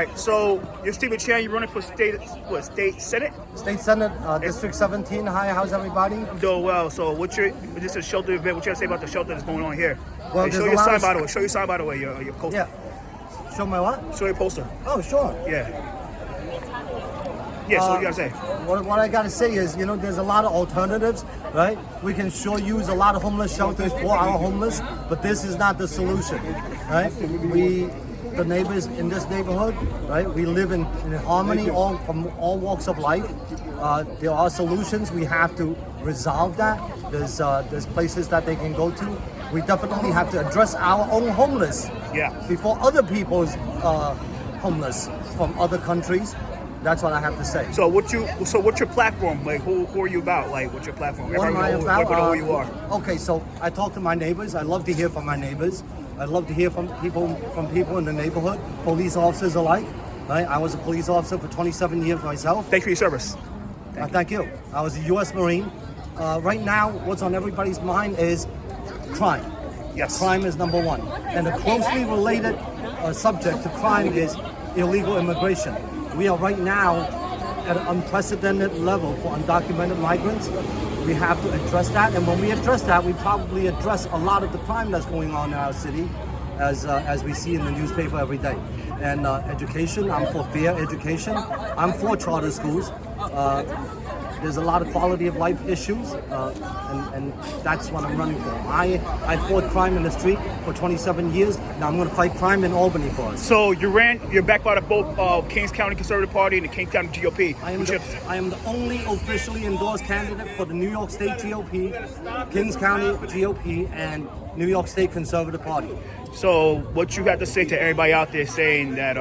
right, so you're Stephen Chan. You're running for state senate. State Senate, District 17. Hi, how's everybody? I'm doing well. So, this is a shelter event. What you got to say about the shelter that's going on here? Well, hey, show your sign, by the way. Show your sign, by the way. Your poster. Yeah. Show my what? Show your poster. Oh, sure. Yeah. Yeah. So what you gotta say? What I gotta say is, there's a lot of alternatives, right? We can sure use a lot of homeless shelters for our homeless, but this is not the solution, right? The neighbors in this neighborhood, right? We live in harmony, from all walks of life. There are solutions. We have to resolve that. There's places that they can go to. We definitely have to address our own homeless before other people's homeless from other countries. That's what I have to say. So what's your platform? Like, who are you about? Like, what's your platform? What am I about? Know who you are. Okay, so I talk to my neighbors. I love to hear from my neighbors. I love to hear from people in the neighborhood, police officers alike. Right? I was a police officer for 27 years myself. Thanks for your service. Thank you. I was a U.S. Marine. Right now, what's on everybody's mind is crime. Yes. Crime is number one. And a closely related subject to crime is illegal immigration. We are right now at an unprecedented level for undocumented migrants. We have to address that, and when we address that, we probably address a lot of the crime that's going on in our city, as we see in the newspaper every day. And education, I'm for fair education. I'm for charter schools. There's a lot of quality of life issues, and that's what I'm running for. I fought crime in the street for 27 years. Now I'm going to fight crime in Albany for us. So you're backed by both Kings County Conservative Party and the Kings County GOP. I am the only officially endorsed candidate for the New York State GOP, Kings County GOP, and New York State Conservative Party. So what you got to say to everybody out there saying that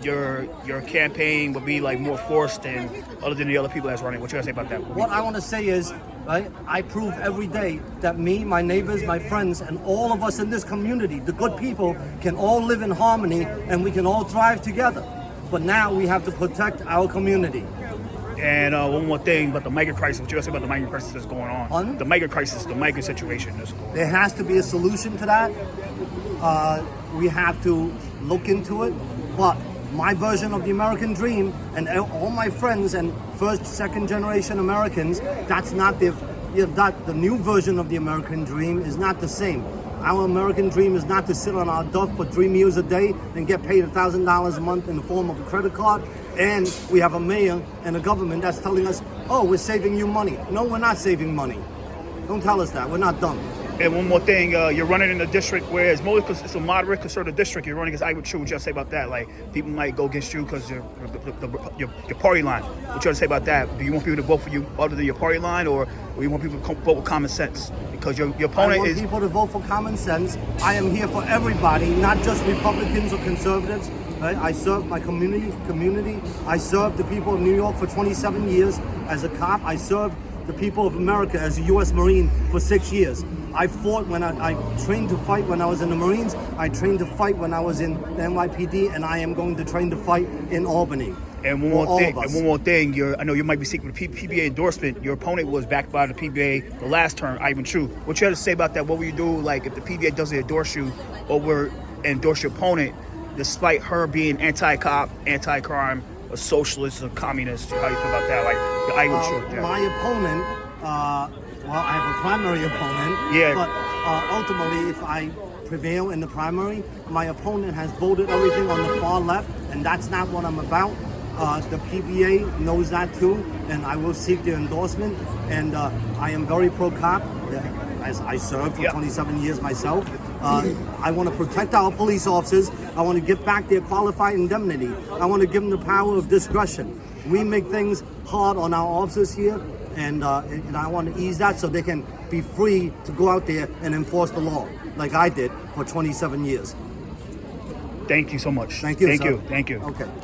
your campaign would be like more forced than the other people that's running? What you got to say about that? What I want to say is, right, I prove every day that me, my neighbors, my friends, and all of us in this community, the good people, can all live in harmony and we can all thrive together. But now we have to protect our community. And one more thing about the migrant crisis. What you got to say about the migrant crisis that's going on? The migrant crisis, the migrant situation. There has to be a solution to that. We have to look into it. But my version of the American dream, and all my friends and first, second generation Americans, that's not the new version of the American dream is not the same. Our American dream is not to sit on our duff for 3 meals a day and get paid $1,000 a month in the form of a credit card. And we have a mayor and a government that's telling us, oh, we're saving you money. No, we're not saving money. Don't tell us that. We're not dumb. And one more thing, you're running in a district where it's a moderate conservative district. You're running against Iowa True. What you got to say about that? Like, people might go against you because your party line. What you got to say about that? Do you want people to vote for you other than your party line, or you want people to vote with common sense? Because your opponent I want people to vote for common sense. I am here for everybody, not just Republicans or conservatives. Right? I serve my community. I served the people of New York for 27 years as a cop. I served the people of America as a U.S. Marine for 6 years. I fought when I trained to fight when I was in the Marines. I trained to fight when I was in the NYPD, and I am going to train to fight in Albany. And one more thing. I know you might be seeking the PBA endorsement. Your opponent was backed by the PBA the last term, Ivan True. What you have to say about that? What will you do, like, if the PBA doesn't endorse you or endorse your opponent, despite her being anti-cop, anti-crime, a socialist, a communist? How do you feel about that? Like, the Ivan True. Yeah. My opponent, well, I have a primary opponent. Yeah. But ultimately, if I prevail in the primary, my opponent has voted everything on the far left, and that's not what I'm about. The PBA knows that too, and I will seek their endorsement. And I am very pro-cop, as I served for 27 years myself. I want to protect our police officers. I want to get back their qualified indemnity. I want to give them the power of discretion. We make things hard on our officers here, and I want to ease that so they can be free to go out there and enforce the law, like I did for 27 years. Thank you so much. Thank you, Thank sir. you. Thank you. Okay.